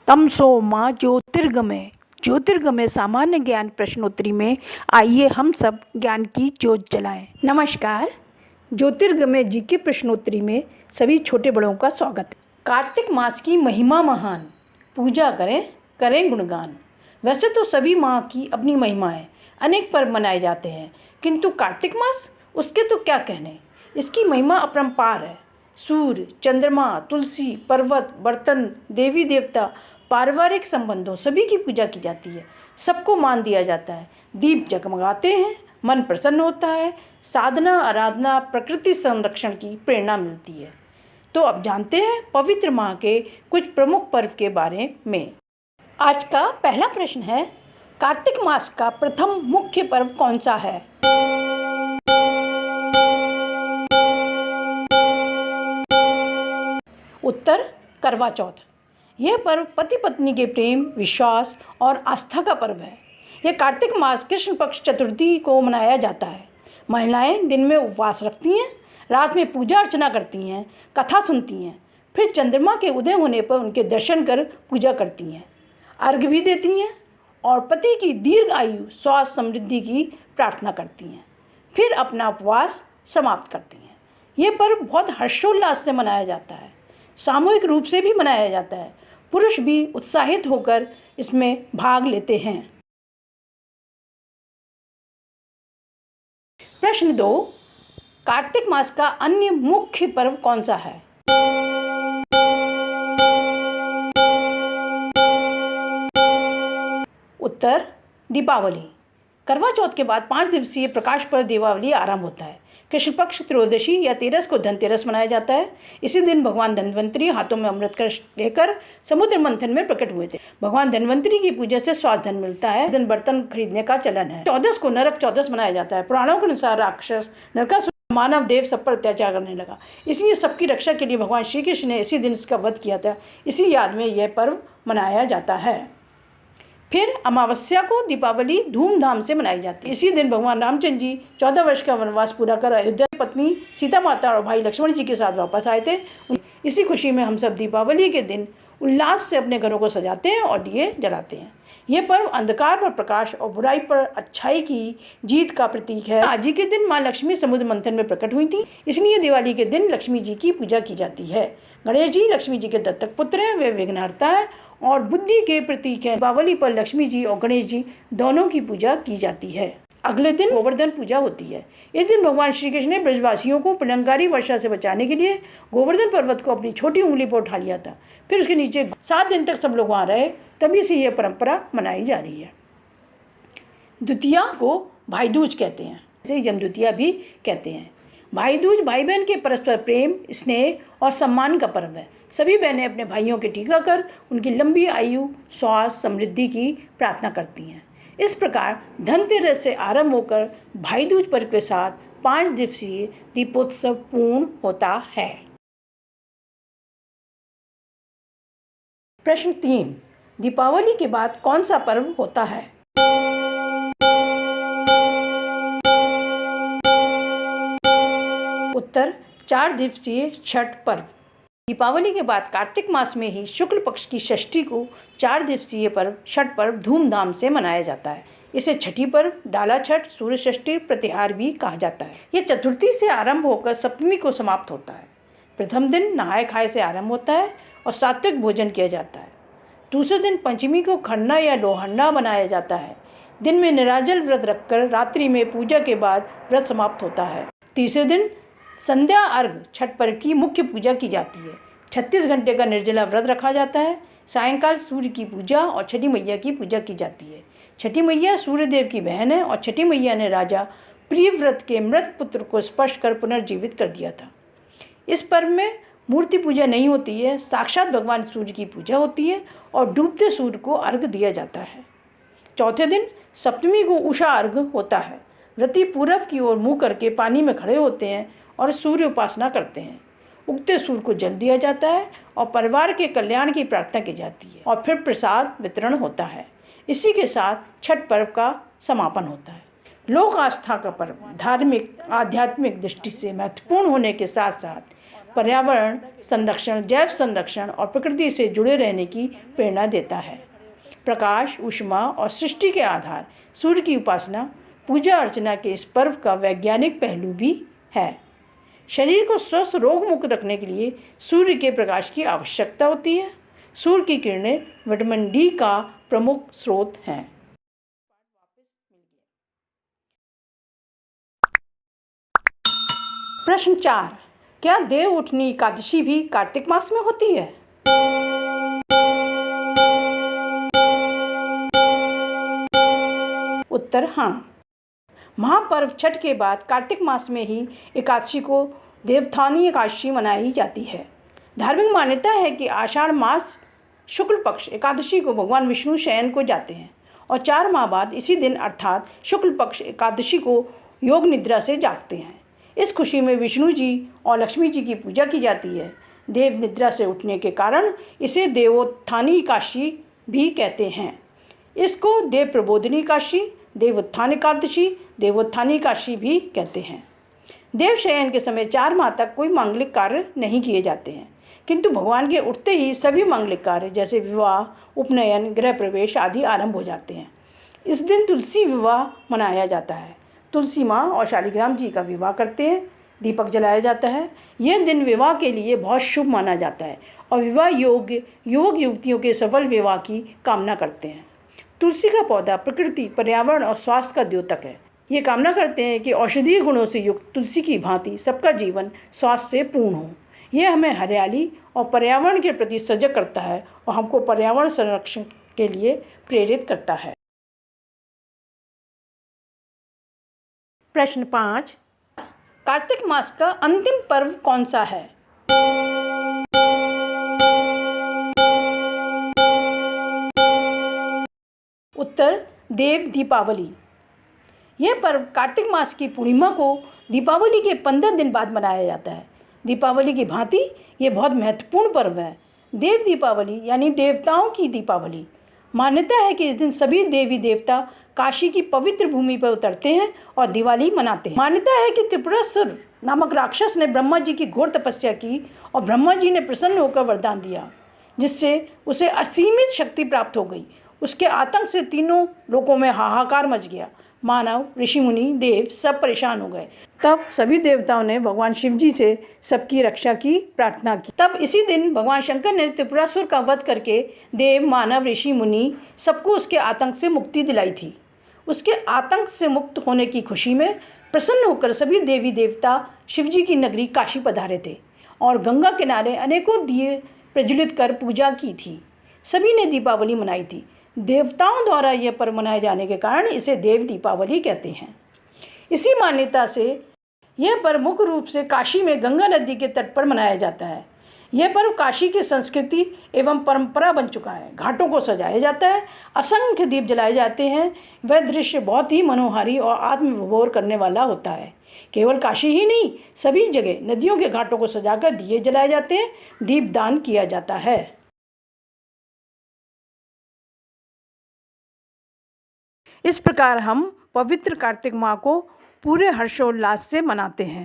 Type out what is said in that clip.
तमसो माँ ज्योतिर्गमय। ज्योतिर्गमय सामान्य ज्ञान प्रश्नोत्तरी में आइए हम सब ज्ञान की ज्योत जलाएं। नमस्कार। ज्योतिर्गमय जी के प्रश्नोत्तरी में सभी छोटे बड़ों का स्वागत है। कार्तिक मास की महिमा महान, पूजा करें करें गुणगान। वैसे तो सभी माह की अपनी महिमा है, अनेक पर्व मनाए जाते हैं, किंतु कार्तिक मास उसके तो क्या कहने। इसकी महिमा अपरंपार है। सूर्य, चंद्रमा, तुलसी, पर्वत, बर्तन, देवी देवता, पारिवारिक संबंधों सभी की पूजा की जाती है। सबको मान दिया जाता है। दीप जगमगाते हैं, मन प्रसन्न होता है। साधना, आराधना, प्रकृति संरक्षण की प्रेरणा मिलती है। तो अब जानते हैं पवित्र माह के कुछ प्रमुख पर्व के बारे में। आज का पहला प्रश्न है, कार्तिक मास का प्रथम मुख्य पर्व कौन सा है? उत्तर, करवा चौथ। यह पर्व पति पत्नी के प्रेम, विश्वास और आस्था का पर्व है। यह कार्तिक मास कृष्ण पक्ष चतुर्थी को मनाया जाता है। महिलाएं दिन में उपवास रखती हैं, रात में पूजा अर्चना करती हैं, कथा सुनती हैं, फिर चंद्रमा के उदय होने पर उनके दर्शन कर पूजा करती हैं, अर्घ्य भी देती हैं और पति की दीर्घ आयु, स्वास्थ्य, समृद्धि की प्रार्थना करती हैं, फिर अपना उपवास समाप्त करती हैं। ये पर्व बहुत हर्षोल्लास से मनाया जाता है। सामूहिक रूप से भी मनाया जाता है। पुरुष भी उत्साहित होकर इसमें भाग लेते हैं। प्रश्न 2, कार्तिक मास का अन्य मुख्य पर्व कौन सा है? उत्तर, दीपावली। करवा चौथ के बाद 5 दिवसीय प्रकाश पर्व दीपावली आरंभ होता है। कृष्ण पक्ष त्रयोदशी या 13 को धनतेरस मनाया जाता है। इसी दिन भगवान धन्वंतरी हाथों में अमृत कलश लेकर समुद्र मंथन में प्रकट हुए थे। भगवान धन्वंतरी की पूजा से स्वास्थ्य धन मिलता है। दिन बर्तन खरीदने का चलन है। 14 को नरक चौदस मनाया जाता है। पुराणों के अनुसार राक्षस नरकासुर मानव देव सब पर अत्याचार करने लगा, इसलिए सबकी रक्षा के लिए भगवान श्री कृष्ण ने इसी दिन इसका वध किया था। इसी याद में यह पर्व मनाया जाता है। फिर अमावस्या को दीपावली धूमधाम से मनाई जाती है। इसी दिन भगवान रामचंद्र जी 14 वर्ष का वनवास पूरा कर अयोध्या में पत्नी सीता माता और भाई लक्ष्मण जी के साथ वापस आए थे। इसी खुशी में हम सब दीपावली के दिन उल्लास से अपने घरों को सजाते हैं और दिए जलाते हैं। यह पर्व अंधकार पर प्रकाश और बुराई पर अच्छाई की जीत का प्रतीक है। आज ही के दिन माँ लक्ष्मी समुद्र मंथन में प्रकट हुई थी, इसलिए दिवाली के दिन लक्ष्मी जी की पूजा की जाती है। गणेश जी लक्ष्मी जी के दत्तक पुत्र हैं, वे विघ्नहर्ता है और बुद्धि के प्रतीक है। दीपावली पर लक्ष्मी जी और गणेश जी दोनों की पूजा की जाती है। अगले दिन गोवर्धन पूजा होती है। इस दिन भगवान श्री कृष्ण ने ब्रजवासियों को प्रलंकारी वर्षा से बचाने के लिए गोवर्धन पर्वत को अपनी छोटी उंगली पर उठा लिया था। फिर उसके नीचे 7 दिन तक सब लोग वहाँ रहे, तभी से यह परंपरा मनाई जा रही है। द्वितीया को भाई दूज कहते हैं, इसे जमद्वितीया भी कहते हैं। भाई दूज भाई बहन के परस्पर प्रेम, स्नेह और सम्मान का पर्व है। सभी बहनें अपने भाइयों के टीका कर उनकी लंबी आयु, स्वास्थ्य, समृद्धि की प्रार्थना करती हैं। इस प्रकार धनतेरस से आरंभ होकर भाई दूज पर्व के साथ 5 दिवसीय दीपोत्सव पूर्ण होता है। प्रश्न 3, दीपावली के बाद कौन सा पर्व होता है? उत्तर, 4 दिवसीय छठ पर्व। दीपावली के बाद कार्तिक मास में ही शुक्ल पक्ष की षष्ठी को 4 दिवसीय पर्व छठ पर्व धूमधाम से मनाया जाता है। इसे छठी पर्व, डाला छठ, सूर्य षष्ठी, प्रतिहार भी कहा जाता है। यह चतुर्थी से आरंभ होकर सप्तमी को समाप्त होता है। प्रथम दिन नहाय खाए से आरंभ होता है और सात्विक भोजन किया जाता है। दूसरे दिन पंचमी को खरना या लोहंडा बनाया जाता है। दिन में निराजल व्रत रखकर रात्रि में पूजा के बाद व्रत समाप्त होता है। तीसरे दिन संध्या अर्घ छठ पर्व की मुख्य पूजा की जाती है। 36 घंटे का निर्जला व्रत रखा जाता है। सायंकाल सूर्य की पूजा और छठी मैया की पूजा की जाती है। छठी मैया सूर्यदेव की बहन है और छठी मैया ने राजा प्रियव्रत के मृत पुत्र को स्पर्श कर पुनर्जीवित कर दिया था। इस पर्व में मूर्ति पूजा नहीं होती है, साक्षात भगवान सूर्य की पूजा होती है और डूबते सूर्य को अर्घ दिया जाता है। चौथे दिन सप्तमी को उषा अर्घ होता है। व्रती पूरब की ओर मुँह करके पानी में खड़े होते हैं और सूर्य उपासना करते हैं। उगते सूर्य को जल दिया जाता है और परिवार के कल्याण की प्रार्थना की जाती है और फिर प्रसाद वितरण होता है। इसी के साथ छठ पर्व का समापन होता है। लोक आस्था का पर्व धार्मिक, आध्यात्मिक दृष्टि से महत्वपूर्ण होने के साथ साथ पर्यावरण संरक्षण, जैव संरक्षण और प्रकृति से जुड़े रहने की प्रेरणा देता है। प्रकाश, ऊष्मा और सृष्टि के आधार सूर्य की उपासना, पूजा अर्चना के इस पर्व का वैज्ञानिक पहलू भी है। शरीर को स्वस्थ, रोग मुक्त रखने के लिए सूर्य के प्रकाश की आवश्यकता होती है। सूर्य की किरणें विटामिन डी का प्रमुख स्रोत हैं। प्रश्न 4, क्या देव उठनी एकादशी भी कार्तिक मास में होती है? उत्तर हाँ। महापर्व छठ के बाद कार्तिक मास में ही एकादशी को देवोत्थानी एकादशी मनाई जाती है। धार्मिक मान्यता है कि आषाढ़ मास शुक्ल पक्ष एकादशी को भगवान विष्णु शयन को जाते हैं और 4 माह बाद इसी दिन अर्थात शुक्ल पक्ष एकादशी को योग निद्रा से जागते हैं। इस खुशी में विष्णु जी और लक्ष्मी जी की पूजा की जाती है। देव निद्रा से उठने के कारण इसे देवोत्थानी एकादशी भी कहते हैं। इसको देव प्रबोधिनी एकादशी, देवोत्थान एकादशी, देवोत्थानी एकादशी भी कहते हैं। देव शयन के समय 4 माह तक कोई मांगलिक कार्य नहीं किए जाते हैं, किंतु भगवान के उठते ही सभी मांगलिक कार्य जैसे विवाह, उपनयन, गृह प्रवेश आदि आरंभ हो जाते हैं। इस दिन तुलसी विवाह मनाया जाता है। तुलसी माँ और शालिग्राम जी का विवाह करते हैं, दीपक जलाया जाता है। यह दिन विवाह के लिए बहुत शुभ माना जाता है और विवाह योग्य युवक युवतियों के सफल विवाह की कामना करते हैं। तुलसी का पौधा प्रकृति, पर्यावरण और स्वास्थ्य का द्योतक है। ये कामना करते हैं कि औषधीय गुणों से युक्त तुलसी की भांति सबका जीवन स्वास्थ्य से पूर्ण हो। यह हमें हरियाली और पर्यावरण के प्रति सजग करता है और हमको पर्यावरण संरक्षण के लिए प्रेरित करता है। प्रश्न 5, कार्तिक मास का अंतिम पर्व कौन सा है? उत्तर देव दीपावली। यह पर्व कार्तिक मास की पूर्णिमा को दीपावली के 15 दिन बाद मनाया जाता है। दीपावली की भांति ये बहुत महत्वपूर्ण पर्व है। देव दीपावली यानी देवताओं की दीपावली। मान्यता है कि इस दिन सभी देवी देवता काशी की पवित्र भूमि पर उतरते हैं और दिवाली मनाते हैं। मान्यता है कि त्रिपुरासुर नामक राक्षस ने ब्रह्मा जी की घोर तपस्या की और ब्रह्मा जी ने प्रसन्न होकर वरदान दिया, जिससे उसे असीमित शक्ति प्राप्त हो गई। उसके आतंक से तीनों लोकों में हाहाकार मच गया। मानव, ऋषि मुनि, देव सब परेशान हो गए। तब सभी देवताओं ने भगवान शिव जी से सबकी रक्षा की प्रार्थना की। तब इसी दिन भगवान शंकर ने त्रिपुरासुर का वध करके देव, मानव, ऋषि मुनि सबको उसके आतंक से मुक्ति दिलाई थी। उसके आतंक से मुक्त होने की खुशी में प्रसन्न होकर सभी देवी देवता शिव जी की नगरी काशी पधारे थे और गंगा किनारे अनेकों दिए प्रज्वलित कर पूजा की थी। सभी ने दीपावली मनाई थी। देवताओं द्वारा यह पर्व मनाए जाने के कारण इसे देव दीपावली कहते हैं। इसी मान्यता से यह पर्व मुख्य रूप से काशी में गंगा नदी के तट पर मनाया जाता है। यह पर्व काशी की संस्कृति एवं परंपरा बन चुका है। घाटों को सजाया जाता है, असंख्य दीप जलाए जाते हैं। वह दृश्य बहुत ही मनोहारी और आत्मविभोर करने वाला होता है। केवल काशी ही नहीं, सभी जगह नदियों के घाटों को सजाकर दिए जलाए जाते हैं, दीपदान किया जाता है। इस प्रकार हम पवित्र कार्तिक माह को पूरे हर्षोल्लास से मनाते हैं।